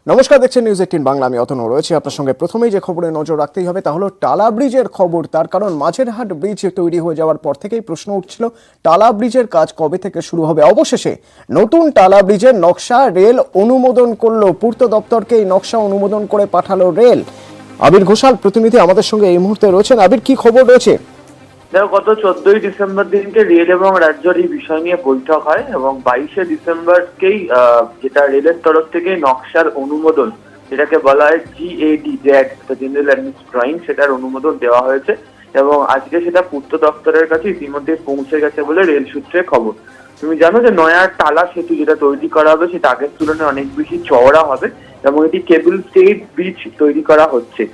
নমস্কার, দেখছেন নিউজ 18 বাংলা। আমি অতনু রয়েছে আপনার সঙ্গে। প্রথমেই যে খবরে নজর রাখতেই হবে তা হলো টালা ব্রিজের খবর। তার কারণ মাঝেরহাট ব্রিজ তৈরি হয়ে যাওয়ার পর থেকেই প্রশ্ন উঠছিল টালা ব্রিজের কাজ কবে থেকে শুরু হবে। অবশেষে নতুন টালা ব্রিজের নকশা রেল অনুমোদন করলো। পূর্ত দপ্তরকে এই নকশা অনুমোদন করে পাঠালো রেল। আবির ঘোষাল প্রতিনিধি আমাদের সঙ্গে এই মুহূর্তে রয়েছেন। আবির, কি খবর রয়েছে? দেখো, গত 14ই ডিসেম্বর দিনকে রেল এবং রাজ্যের এই বিষয় নিয়ে বৈঠক হয় এবং 22শে ডিসেম্বরকেই যেটা রেলের তরফ থেকে নকশার অনুমোদন, যেটাকে বলা হয় GAD, জেনারেল অ্যাডমিনিস্ট্রেটিভ ড্রয়িং, সেটার অনুমোদন দেওয়া হয়েছে এবং আজকে সেটা পূর্ত দপ্তরের কাছে ইতিমধ্যে পৌঁছে গেছে বলে রেল সূত্রে খবর। তুমি জানো যে নয়া টালা সেতু যেটা তৈরি করা হবে সেটা আগের তুলনায় অনেক বেশি চওড়া হবে এবং এটি কেবল স্টেড ব্রিজ তৈরি করা হচ্ছে।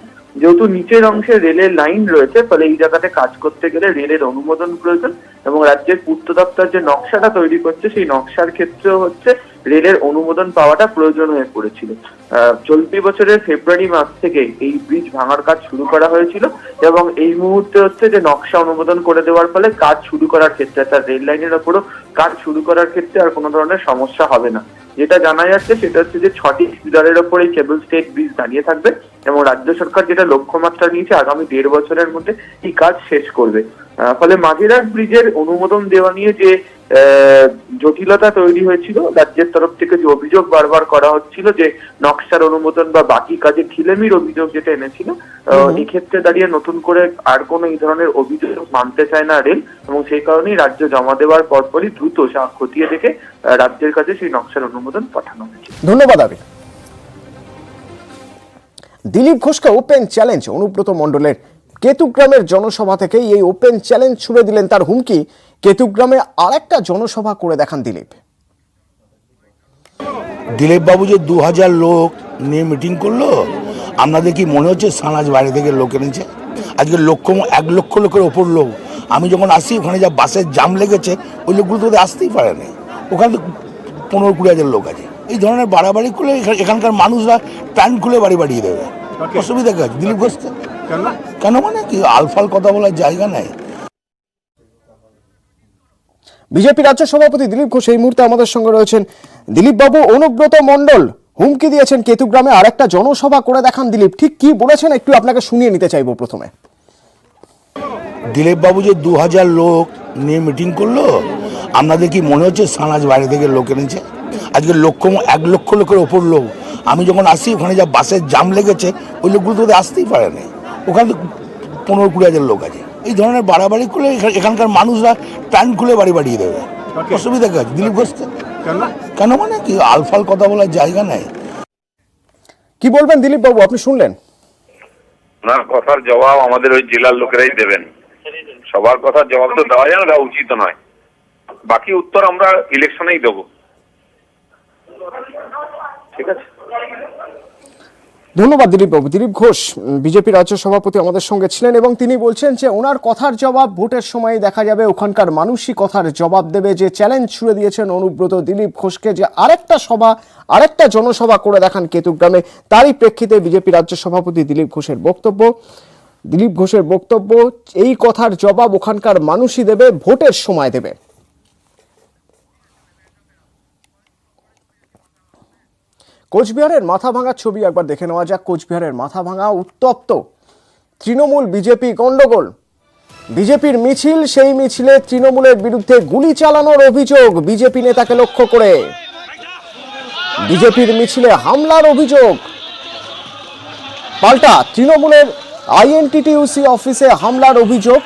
যেহেতু নিচের অংশে রেলের লাইন রয়েছে, ফলে এই জায়গাতে কাজ করতে গেলে রেলের অনুমোদন প্রয়োজন এবং রাজ্যের পূর্ত দপ্তর যে নকশাটা তৈরি করছে সেই নকশার ক্ষেত্রেও হচ্ছে রেলের অনুমোদন পাওয়াটা প্রয়োজন হয়ে পড়েছিল। চলতি বছরের ফেব্রুয়ারি মাস থেকে এই ব্রিজ ভাঙার কাজ শুরু করা হয়েছিল এবং এই মুহূর্তে হচ্ছে যে নকশা অনুমোদন করে দেওয়ার ফলে কাজ শুরু করার ক্ষেত্রে, তার রেল লাইনের ওপরও কাজ শুরু করার ক্ষেত্রে আর কোনো ধরনের সমস্যা হবে না। যেটা জানা যাচ্ছে সেটা হচ্ছে যে 6টি পিলারের ওপর এই কেবল স্টেড ব্রিজ দাঁড়িয়ে থাকবে এবং রাজ্য সরকার যেটা লক্ষ্যমাত্রা নিয়েছে আগামী 1.5 বছরের মধ্যে এই কাজ শেষ করবে। ফলে মাঝেরহাট ব্রিজের অনুমোদন দেওয়া নিয়ে যে জটিলতা তৈরি হয়েছিল, রাজ্যের তরফ থেকে যে অভিযোগ বারবার করা হচ্ছিল যে নকশার অনুমোদন বা বাকি কাজে ঢিলেমির অভিযোগ যেটা এনেছিল, এক্ষেত্রে দাঁড়িয়ে নতুন করে আর কোনো এই ধরনের অভিযোগ মানতে চায় না রেল এবং সেই কারণেই রাজ্য জমা দেওয়ার পরপরই দ্রুত খতিয়ে দেখে রাজ্যের কাছে সেই নকশার অনুমোদন পাঠানো হয়েছে। ধন্যবাদ আবির। দিলীপ ঘোষকে ওপেন চ্যালেঞ্জ অনুব্রত মণ্ডলের। কেতুগ্রামের জনসভা থেকেই এই ওপেন চ্যালেঞ্জ ছুড়ে দিলেন। তার হুমকি, কেতুগ্রামে আরেকটা জনসভা করে দেখান দিলীপ। দিলীপ বাবু যে 2000 লোক নিয়ে মিটিং করলো, আপনাদের কি মনে হচ্ছে সানাজ বাইরে থেকে লোক এনেছে? আজকে 1 লক্ষ লোকের ওপর লোক। আমি যখন আসি ওখানে যা বাসের জাম লেগেছে, ওই লোকগুলো তো আসতেই পারে না। ওখানে তো 15-20 লোক আছে। এই ধরনের বাড়াবাড়ি করলে এখানকার মানুষরা প্যান্ট খুলে বাড়ি বাড়িয়ে দেবে। অসুবিধা কি আছে দিলীপ ঘোষকে? কেন মানে কি আলফাল কথা বলার জায়গা নেই। বিজেপি রাজ্য সভাপতি দিলীপ ঘোষ এই মুহূর্তে আমাদের সঙ্গে রয়েছেন। দিলীপ বাবু, অনুব্রত মণ্ডল হুমকি দিয়েছেন কেতুগ্রামে আরেকটা জনসভা করে দেখান দিলীপ। ঠিক কি বলেছেন একটু আপনাকে শুনিয়ে নিতে চাইবো। প্রথমে দিলীপ বাবু যে 2000 লোক নিয়ে মিটিং করলো, আপনাদের কি মনে হচ্ছে সানাজ বাইরে থেকে লোক এনেছে? আজকে 1 লক্ষ লোকের ওপর লোক। আমি যখন আসি ওখানে যা বাসের জাম লেগেছে, ওই লোকগুলো তো আসতেই পারে না। ওখানে তো 15-20 লোক আছে। এই ধরনের বাড়াবাড়ি করলে এখানকার মানুষরা প্যান্ট খুলে বাড়ি বাড়িয়ে দেবে। অসুবিধা কি আছে দিলীপ ঘোষকে? কেন মানে কি আলফাল কথা বলার জায়গা নেই। কি বলবেন দিলীপ বাবু, আপনি শুনলেন? ওনার কথার জবাব আমাদের ওই জেলার লোকেরাই দেবেন। সবার কথার জবাব তো দেওয়া যায় না, দেওয়া উচিত নয়। বাকি উত্তর আমরা ইলেকশনেই দেবো। ঠিক আছে, ধন্যবাদ দিলীপ বাবু। দিলীপ ঘোষ বিজেপি রাজ্য সভাপতি আমাদের সঙ্গে ছিলেন এবং তিনি বলছেন যে ওনার কথার জবাব ভোটের সময় দেখা যাবে। ওখানকার মানুষই কথার জবাব দেবে। যে চ্যালেঞ্জ ছুড়ে দিয়েছেন অনুব্রত দিলীপ ঘোষকে যে আরেকটা জনসভা করে দেখান কেতুগ্রামে, তারই প্রেক্ষিতে বিজেপি রাজ্য সভাপতি দিলীপ ঘোষের বক্তব্য এই কথার জবাব ওখানকার মানুষই দেবে, ভোটের সময় দেবে। কোচবিহারের মাথাভাঙা ছবি একবার দেখে নেওয়া যাক। কোচবিহারের মাথাভাঙা উত্তপ্ত, তৃণমূল বিজেপি গন্ডগোল। বিজেপির মিছিল, সেই মিছিলে তৃণমূলের বিরুদ্ধে গুলি চালানোর অভিযোগ বিজেপি নেতাকে লক্ষ্য করে। বিজেপির মিছিলে হামলার অভিযোগ, পাল্টা তৃণমূলের INTTUC অফিসে হামলার অভিযোগ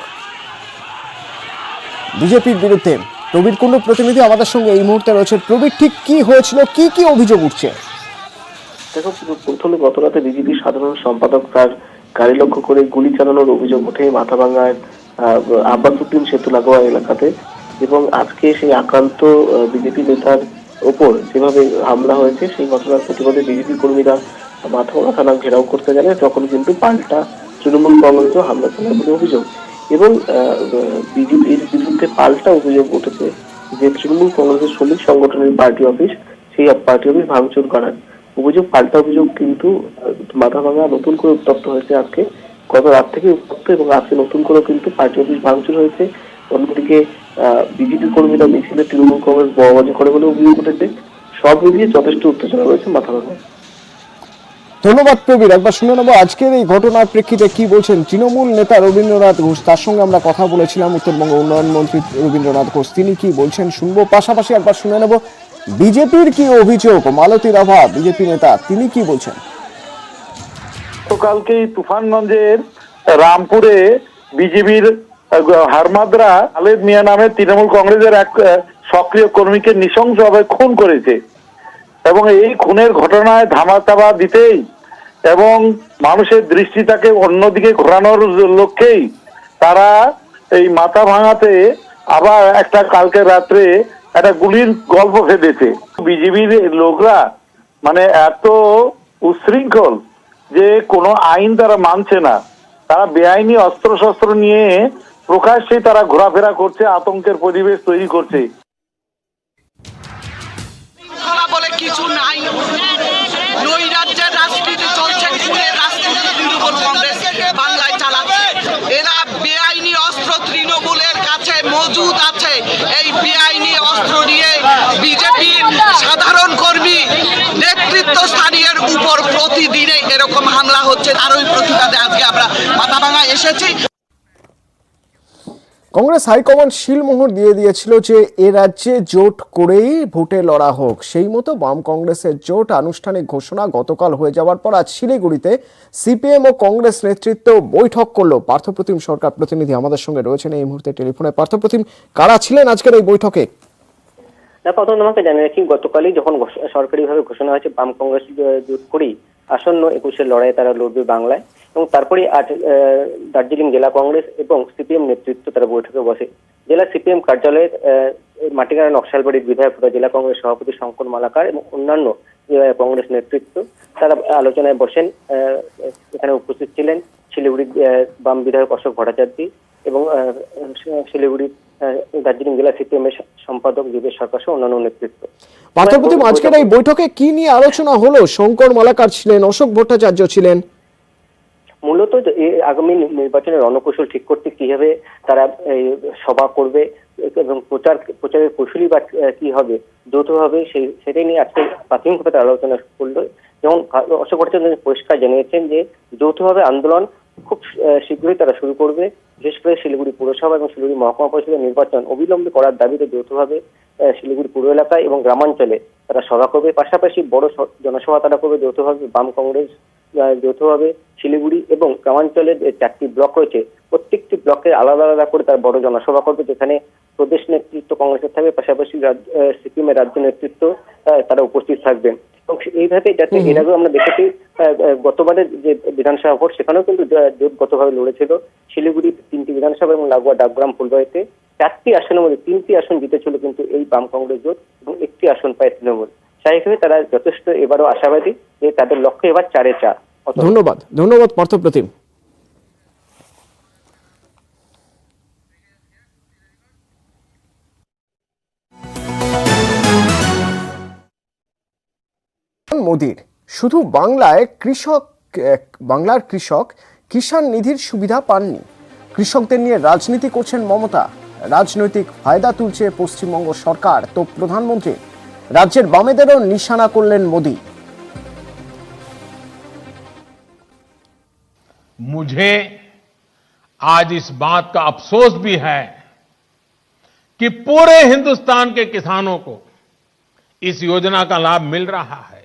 বিজেপির বিরুদ্ধে। প্রবীর কুণ্ডু প্রতিনিধি আমাদের সঙ্গে এই মুহূর্তে রয়েছে। প্রবীর, ঠিক কি হয়েছিল, কি অভিযোগ উঠছে? দেখো, প্রথমে গত রাতে বিজেপির সাধারণ সম্পাদক তার গাড়ি লক্ষ্য করে গুলি চালানোর অভিযোগ ওঠে মাথাভাঙার আব্বাসউদ্দিন সেতু লাগোয়া এলাকাতে এবং আজকে সেই আক্রান্ত বিজেপি নেতার ওপর যেভাবে হামলা হয়েছে সেই ঘটনার প্রতিবাদে বিজেপি কর্মীরা মাথাভাঙা থানা ঘেরাও করতে গেলে তখন কিন্তু পাল্টা তৃণমূল কংগ্রেস হামলা চালায় বলে অভিযোগ এবং বিজেপির বিরুদ্ধে পাল্টা অভিযোগ উঠেছে যে তৃণমূল কংগ্রেসের শ্রমিক সংগঠনের পার্টি অফিস, সেই পার্টি অফিস ভাঙচুর করার পাল্টা অভিযোগ কিন্তু মাথাভাঙা নতুন করে উত্তপ্ত হয়েছে। আজকে গত রাত থেকে উত্তপ্ত এবং আজকে নতুন করে কিন্তু পার্টি অফিস ভাঙচুর হয়েছে। অন্যদিকে বিজেপি কর্মীরা মিছিলে তৃণমূল কংগ্রেস বোমাবাজি করে বলে অভিযোগ উঠেছে। সব মিলিয়ে যথেষ্ট উত্তেজনা রয়েছে মাথাভাঙায়। ধন্যবাদ প্রবীর। একবার শুনে নেবো আজকের এই ঘটনার প্রেক্ষিতে কি বলছেন তৃণমূল নেতা রবীন্দ্রনাথ ঘোষ। তার সঙ্গে আমরা কথা বলেছিলাম, উত্তরবঙ্গ উন্নয়ন মন্ত্রী রবীন্দ্রনাথ ঘোষ, তিনি কি বলছেন শুনবো। পাশাপাশি একবার শুনে নেব বিজেপির কি অভিযোগ, মালতী রাভা বিজেপি নেতা তিনি কি বলছেন। গতকালকে তুফানগঞ্জের রামপুরে বিজেপির হারমাদরা খালেদ মিয়া নামে তৃণমূল কংগ্রেসের এক সক্রিয় কর্মীকে নৃশংসভাবে খুন করেছে এবং এই খুনের ঘটনায় ধামাচাপা দিতেই এবং মানুষের দৃষ্টিটাকে অন্যদিকে ঘোরানোর লক্ষ্যেই তারা এই মাথা ভাঙাতে আবার একটা কালকে রাত্রে একটা গুলির গল্প ফেলেছে। বিজেপির লোকরা মানে এত উচ্ছৃঙ্খল যে কোনো আইন তারা মানছে না, তারা বেআইনি অস্ত্র শস্ত্র নিয়ে প্রকাশ্যে তারা ঘোরাফেরা করছে, আতঙ্কের পরিবেশ তৈরি করছে। বলে কিছু নাই, নৈরাজ্যের রাজনীতি চলছে, খুনের রাজনীতি তৃণমূল কংগ্রেস বাংলায় চালাচ্ছে। এরা বেআইনি অস্ত্র তৃণমূলের কাছে মজুদ আছে। এই বেআইনি অস্ত্র নিয়ে বিজেপির সাধারণ কর্মী নেতৃত্বস্থানীয়ের উপর প্রতিদিনে এরকম হামলা হচ্ছে। তারই প্রতিবাদে আজকে আমরা মাথাভাঙা এসেছি। কংগ্রেস হাইকমান্ড শিলমোহর দিয়ে দিয়েছিল যে এ রাজ্যে জোট করেই ভোটে লড়া হোক। সেই মতো বাম কংগ্রেসের জোট আনুষ্ঠানিক ঘোষণা গতকাল হয়ে যাওয়ার পর আজ শিলিগুড়িতে সিপিএম ও কংগ্রেস নেতৃত্ব বৈঠক করলো। পার্থপ্রতিম সরকার প্রতিনিধি আমাদের সঙ্গে রয়েছেন এই মুহূর্তে টেলিফোনে। পার্থপ্রতিম, কারা ছিলেন আজকের এই বৈঠকে? প্রথম তোমাকে জানিয়ে রাখি, গতকালই যখন সরকারিভাবে ঘোষণা হয়েছে বাম কংগ্রেস জোট করেই আসন্ন 21-এর লড়াইয়ে তারা লড়বে বাংলায়, এবং তারপরে আজ দার্জিলিং জেলা কংগ্রেস এবং সিপিএম নেতৃত্ব তারা বৈঠকে বসে। জেলা সিপিএম কার্যালয়ের মাটিগাড়া নকশালবাড়ির বিধায়ক জেলা কংগ্রেস সভাপতি শঙ্কর মালাকার এবং অন্যান্য কংগ্রেস নেতৃত্ব তারা আলোচনায় বসেন। এখানে উপস্থিত ছিলেন শিলিগুড়ির বাম বিধায়ক অশোক ভট্টাচার্য এবং শিলিগুড়ির দার্জিলিং জেলা সিপিএম এর সম্পাদক যোগেশ সরকার সহ অন্যান্য নেতৃত্ব। পার্থপ্রতিম, আজকের এই বৈঠকে কি নিয়ে আলোচনা হলো? শঙ্কর মালাকার ছিলেন, অশোক ভট্টাচার্য ছিলেন। মূলত আগামী নির্বাচনের রণকৌশল ঠিক করতে কিভাবে তারা সভা করবে এবং প্রচারের কৌশলী বা কি হবে যৌথভাবে সেটাই নিয়ে আজকে প্রাথমিকভাবে তারা আলোচনা করলো। যেমন অশোক ভট্টাচার্য পরিষ্কার জানিয়েছেন যে যৌথভাবে আন্দোলন খুব শীঘ্রই তারা শুরু করবে। বিশেষ করে শিলিগুড়ি পুরসভা এবং শিলিগুড়ি মহকুমা পরিষদের নির্বাচন অবিলম্বে করার দাবিতে যৌথভাবে শিলিগুড়ি পুর এলাকায় এবং গ্রামাঞ্চলে তারা সভা করবে। পাশাপাশি বড় জনসভা তারা করবে যৌথভাবে। বাম কংগ্রেস যৌথভাবে শিলিগুড়ি এবং গ্রামাঞ্চলের 4টি ব্লক রয়েছে, প্রত্যেকটি ব্লকে আলাদা আলাদা করে তার বড় জনসভা করবে, যেখানে প্রদেশ নেতৃত্ব কংগ্রেসের থাকবে, পাশাপাশি সিপিএমের রাজ্য নেতৃত্ব তারা উপস্থিত থাকবেন। এবং এইভাবে যাতে এর আগেও আমরা দেখেছি গতবারের যে বিধানসভা ভোট সেখানেও কিন্তু জোটগতভাবে লড়েছিল। শিলিগুড়ি 3টি বিধানসভা এবং লাগোয়া ডাকগ্রাম ফুলবাড়িতে 4টি আসনের মধ্যে 3টি আসন জিতেছিল কিন্তু এই বাম কংগ্রেস জোট এবং 1টি আসন পায় তৃণমূল। স্বাভাবিকভাবে তারা যথেষ্ট এবারও আশাবাদী যে তাদের লক্ষ্য এবার 4-4। ধন্যবাদ পার্থপ্রতিম। মোদির শুধু বাংলার কৃষক কিষাণ নিধির সুবিধা পাননি, কৃষকদের নিয়ে রাজনীতি করছেন মমতা। রাজনৈতিক ফায়দা তুলছে পশ্চিমবঙ্গ সরকার, তো প্রধানমন্ত্রী রাজ্যের বামেদেরও নিশানা করলেন মোদি। मुझे आज इस बात का अफसोस भी है कि पूरे हिंदुस्तान के किसानों को इस योजना का लाभ मिल रहा है।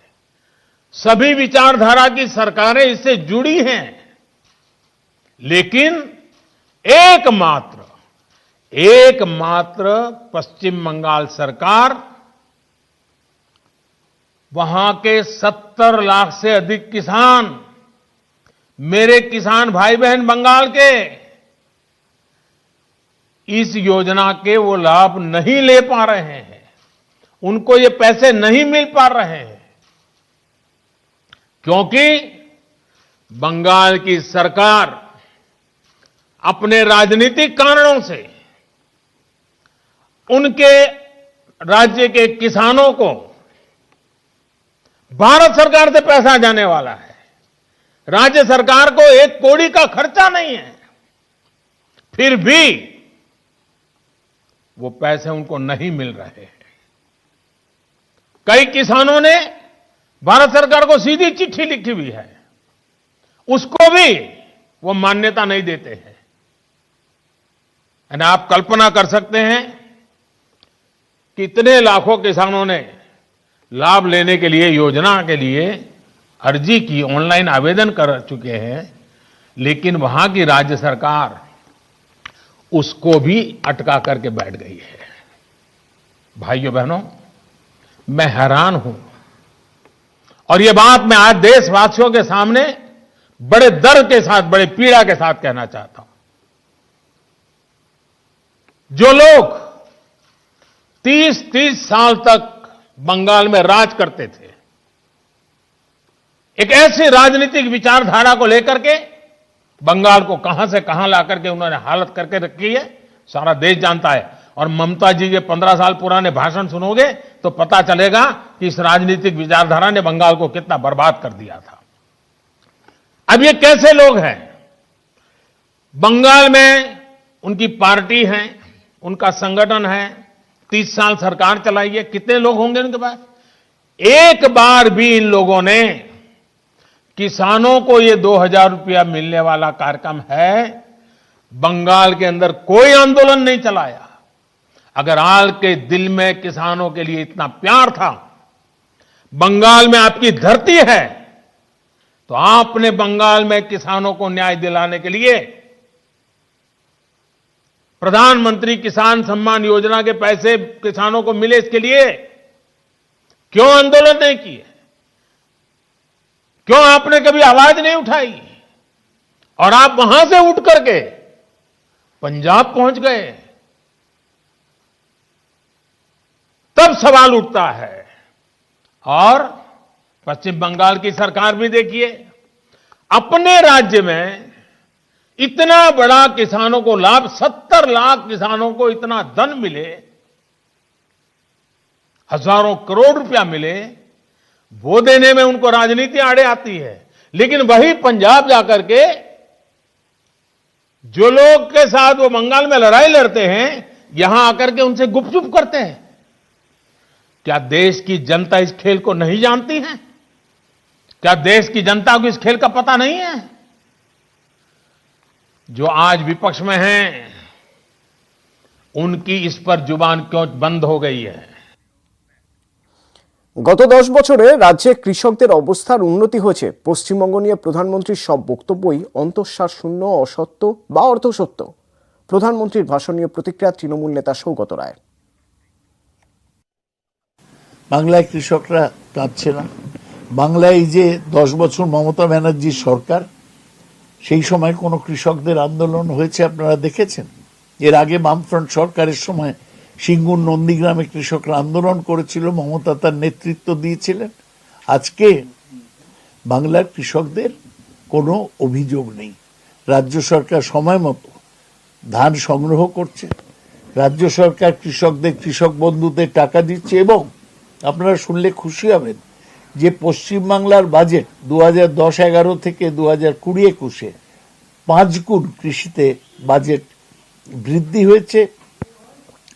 सभी विचारधारा की सरकारें इससे जुड़ी हैं, लेकिन एकमात्र पश्चिम बंगाल सरकार वहां के 70 लाख से अधिक किसान, मेरे किसान भाई बहन बंगाल के, इस योजना के वो लाभ नहीं ले पा रहे हैं, उनको ये पैसे नहीं मिल पा रहे हैं, क्योंकि बंगाल की सरकार अपने राजनीतिक कारणों से उनके राज्य के किसानों को भारत सरकार से पैसा जाने वाला है, राज्य सरकार को 1 कौड़ी का खर्चा नहीं है, फिर भी वो पैसे उनको नहीं मिल रहे हैं। कई किसानों ने भारत सरकार को सीधी चिट्ठी लिखी हुई है, उसको भी वो मान्यता नहीं देते हैं। यानी आप कल्पना कर सकते हैं कितने लाखों किसानों ने लाभ लेने के लिए, योजना के लिए अर्जी की, ऑनलाइन आवेदन कर चुके हैं, लेकिन वहां की राज्य सरकार उसको भी अटका करके बैठ गई है। भाइयों बहनों, मैं हैरान हूं और ये बात मैं आज देशवासियों के सामने बड़े दर्द के साथ, बड़े पीड़ा के साथ कहना चाहता हूं। जो लोग 30-30 साल तक बंगाल में राज करते थे, एक ऐसी राजनीतिक विचारधारा को लेकर के बंगाल को कहां से कहां ला करके उन्होंने हालत करके रखी है, सारा देश जानता है। और ममता जी के 15 साल पुराने भाषण सुनोगे तो पता चलेगा कि इस राजनीतिक विचारधारा ने बंगाल को कितना बर्बाद कर दिया था। अब ये कैसे लोग हैं? बंगाल में उनकी पार्टी है, उनका संगठन है, 30 साल सरकार चलाई है, कितने लोग होंगे उनके पास? एक बार भी इन लोगों ने किसानों को ये 2000 रुपया मिलने वाला कार्यक्रम है, बंगाल के अंदर कोई आंदोलन नहीं चलाया। अगर हाल के दिल में किसानों के लिए इतना प्यार था, बंगाल में आपकी धरती है, तो आपने बंगाल में किसानों को न्याय दिलाने के लिए प्रधानमंत्री किसान सम्मान योजना के पैसे किसानों को मिले, इसके लिए क्यों आंदोलन नहीं किए? क्यों आपने कभी आवाज नहीं उठाई? और आप वहां से उठ करके पंजाब पहुंच गए, तब सवाल उठता है। और पश्चिम बंगाल की सरकार भी देखिए, अपने राज्य में इतना बड़ा किसानों को लाभ, 70 लाख किसानों को इतना धन मिले, हजारों करोड़ रुपया मिले, वो देने में उनको राजनीति आड़े आती है। लेकिन वही पंजाब जाकर के जो लोग के साथ वो बंगाल में लड़ाई लड़ते हैं, यहां आकर के उनसे गुपचुप करते हैं। क्या देश की जनता इस खेल को नहीं जानती है? क्या देश की जनता को इस खेल का पता नहीं है? जो आज विपक्ष में हैं, उनकी इस पर जुबान क्यों बंद हो गई है? গত 10 বছরে রাজ্যে কৃষকদের অবস্থার উন্নতি হয়েছে। পশ্চিমবঙ্গ নিয়ে প্রধানমন্ত্রীর সব বক্তব্যই অন্তঃসার শূন্য, অসত্য বা অর্ধসত্য। প্রধানমন্ত্রীর ভাষণ নিয়ে প্রতিক্রিয়া তৃণমূল নেতা সৌগত রায়। বাংলায় কৃষকরা কাঁদছে না। বাংলায় যে 10 বছর মমতা ব্যানার্জির সরকার, সেই সময় কোনো কৃষকদের আন্দোলন হয়েছে আপনারা দেখেছেন? এর আগে বামফ্রন্ট সরকারের সময় সিঙ্গুর নন্দীগ্রামে কৃষকরা আন্দোলন করেছিল, মমতা তার নেতৃত্ব দিয়েছিলেন। আজকে বাংলার কৃষকদের কোনো অভিযোগ নেই। রাজ্য সরকার সময় মতো ধান সংগ্রহ করছে, রাজ্য সরকার কৃষকদের কৃষক বন্ধুদের টাকা দিচ্ছে, এবং আপনারা শুনলে খুশি হবেন যে পশ্চিমবাংলার বাজেট 2010-11 থেকে 2020-21 5 গুণ কৃষিতে বাজেট বৃদ্ধি হয়েছে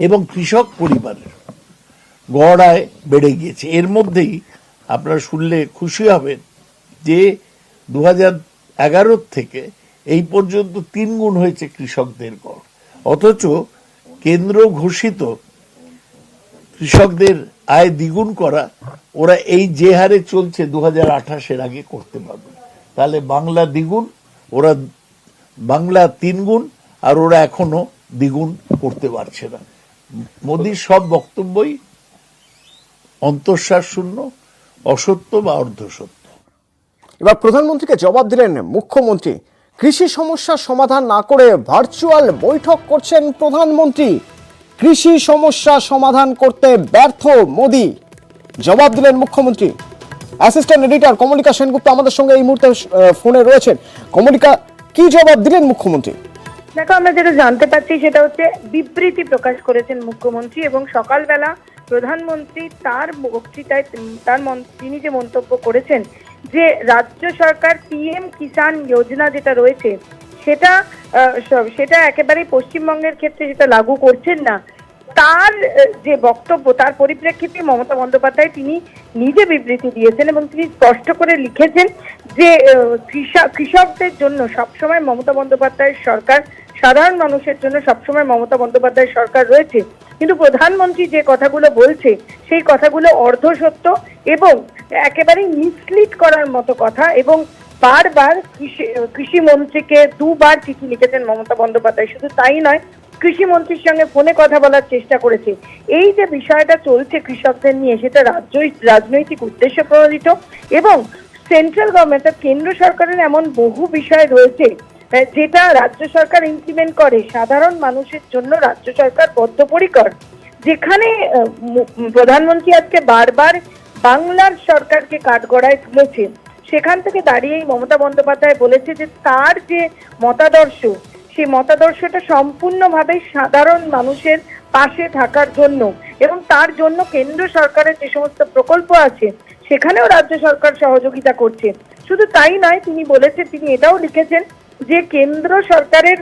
এবং কৃষক পরিবারের গড় আয় বেড়ে গিয়েছে। এর মধ্যেই আপনারা শুনলে খুশি হবেন যে 2011 থেকে এই পর্যন্ত 3 গুণ হয়েছে কৃষকদের গড়। অথচ কেন্দ্র ঘোষিত কৃষকদের আয় দ্বিগুণ করা ওরা এই যে হারে চলছে 2028-এর আগে করতে পারবে। তাহলে বাংলা দ্বিগুণ, ওরা বাংলা 3 গুণ, আর ওরা এখনো দ্বিগুণ করতে পারছে না। মোদির সব বক্তব্যই অন্তঃসার শূন্য, অসত্য বা অর্ধসত্য। এবার প্রধানমন্ত্রীকে জবাব দিলেন মুখ্যমন্ত্রী। কৃষি সমস্যার সমাধান না করে ভার্চুয়াল বৈঠক করছেন প্রধানমন্ত্রী। কৃষি সমস্যা সমাধান করতে ব্যর্থ মোদি, জবাব দিলেন মুখ্যমন্ত্রী। অ্যাসিস্ট্যান্ট এডিটর কমলিকা সেনগুপ্ত আমাদের সঙ্গে এই মুহূর্তে ফোনে রয়েছেন। কমলিকা, কি জবাব দিলেন মুখ্যমন্ত্রী? দেখো, আমরা যেটা জানতে পারছি সেটা হচ্ছে বিবৃতি প্রকাশ করেছেন মুখ্যমন্ত্রী, এবং সকালবেলা প্রধানমন্ত্রী তার বক্তৃতায় তিনি যে মন্তব্য করেছেন যে রাজ্য সরকার পিএম কিষাণ যোজনা যেটা রয়েছে সেটা একেবারে পশ্চিমবঙ্গের ক্ষেত্রে যেটা লাগু করছেন না, তার যে বক্তব্য, তার পরিপ্রেক্ষিতে মমতা বন্দ্যোপাধ্যায় তিনি নিজে বিবৃতি দিয়েছেন এবং তিনি স্পষ্ট করে লিখেছেন যে কৃষকদের জন্য সবসময় মমতা বন্দ্যোপাধ্যায়ের সরকার, সাধারণ মানুষের জন্য সবসময় মমতা বন্দ্যোপাধ্যায়ের সরকার রয়েছে। কিন্তু প্রধানমন্ত্রী যে কথাগুলো বলছে সেই কথাগুলো অর্ধসত্য এবং একেবারেই মিসলিড করার মতো কথা, এবং বারবার কৃষি মন্ত্রীকে দুবার চিঠি লিখেছেন মমতা বন্দ্যোপাধ্যায়। শুধু তাই নয়, কৃষি মন্ত্রীর সঙ্গে ফোনে কথা বলার চেষ্টা করেছে। এই যে বিষয়টা চলছে কৃষকদের নিয়ে, সেটা রাজনৈতিক উদ্দেশ্য প্রণোদিত এবং সেন্ট্রাল গভর্নমেন্ট, কেন্দ্র সরকারের এমন বহু বিষয় রয়েছে যেটা রাজ্য সরকার ইমপ্লিমেন্ট করে। সাধারণ মানুষের জন্য রাজ্য সরকার বদ্ধপরিকর। যেখানে প্রধানমন্ত্রী আজকে বারবার বাংলার সরকারকে কাঠগড়ায় তুলেছে, সেখান থেকে দাঁড়িয়েই মমতা বন্দ্যোপাধ্যায় বলেছে যে তার যে মতাদর্শ, সেই মতাদর্শটা সম্পূর্ণভাবে সাধারণ মানুষের পাশে থাকার জন্য, এবং তার জন্য কেন্দ্র সরকারের যে সমস্ত প্রকল্প আছে সেখানেও রাজ্য সরকার সহযোগিতা করছে। শুধু তাই নয়, তিনি বলেছেন, তিনি এটাও লিখেছেন যে কেন্দ্র সরকারের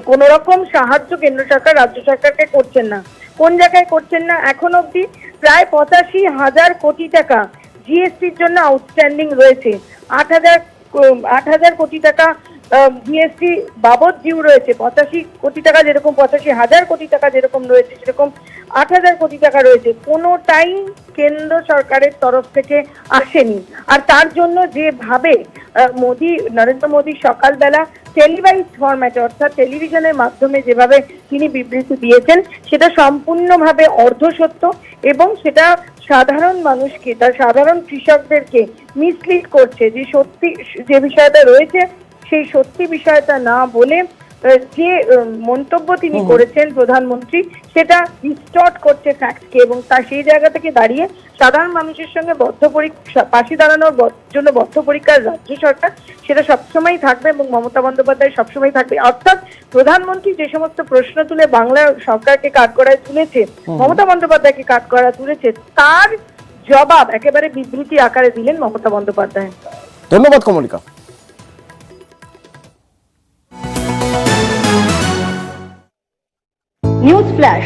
কোন রকম সাহায্য কেন্দ্র সরকার রাজ্য সরকারকে করছেন না। কোন জায়গায় করছেন না? এখন অবধি প্রায় 85,000 কোটি টাকা জিএসটির জন্য আউটস্ট্যান্ডিং রয়েছে। 8,000 কোটি টাকা জিএসটি বাবদ ডিউ রয়েছে। 85 কোটি টাকা যেরকম, 85,000 কোটি টাকা যেরকম রয়েছে, সেরকম 8,000 কোটি টাকা রয়েছে। কোনোটাই কেন্দ্র সরকারের তরফ থেকে আসেনি। আর তার জন্য যেভাবে নরেন্দ্র মোদী সকালবেলা টেলিভাইজ ফরম্যাটে, অর্থাৎ টেলিভিশনের মাধ্যমে যেভাবে তিনি বিবৃতি দিয়েছেন, সেটা সম্পূর্ণভাবে অর্ধসত্য এবং সেটা সাধারণ মানুষকে, তার সাধারণ কৃষকদেরকে মিসলিড করছে। যে সত্যি যে বিষয়টা রয়েছে সেই সত্যি বিষয়টা না বলে যে মন্তব্য তিনি করেছেন প্রধানমন্ত্রী, সেটা ডিস্টর্ট করছে ফ্যাক্টকে, এবং তা সেই জায়গা থেকে দাঁড়িয়ে সাধারণ মানুষের সঙ্গে পাশে দাঁড়ানোর জন্য বদ্ধপরিকর রাজ্য সরকার, সেটা সবসময় থাকবে এবং মমতা বন্দ্যোপাধ্যায় সবসময় থাকবে। অর্থাৎ প্রধানমন্ত্রী যে সমস্ত প্রশ্ন তুলে বাংলা সরকারকে কাঠগড়ায় তুলেছে, মমতা বন্দ্যোপাধ্যায়কে কাঠগড়ায় তুলেছে, তার জবাব একেবারে বিবৃতি আকারে দিলেন মমতা বন্দ্যোপাধ্যায়। ধন্যবাদ কমলিকা। News flash.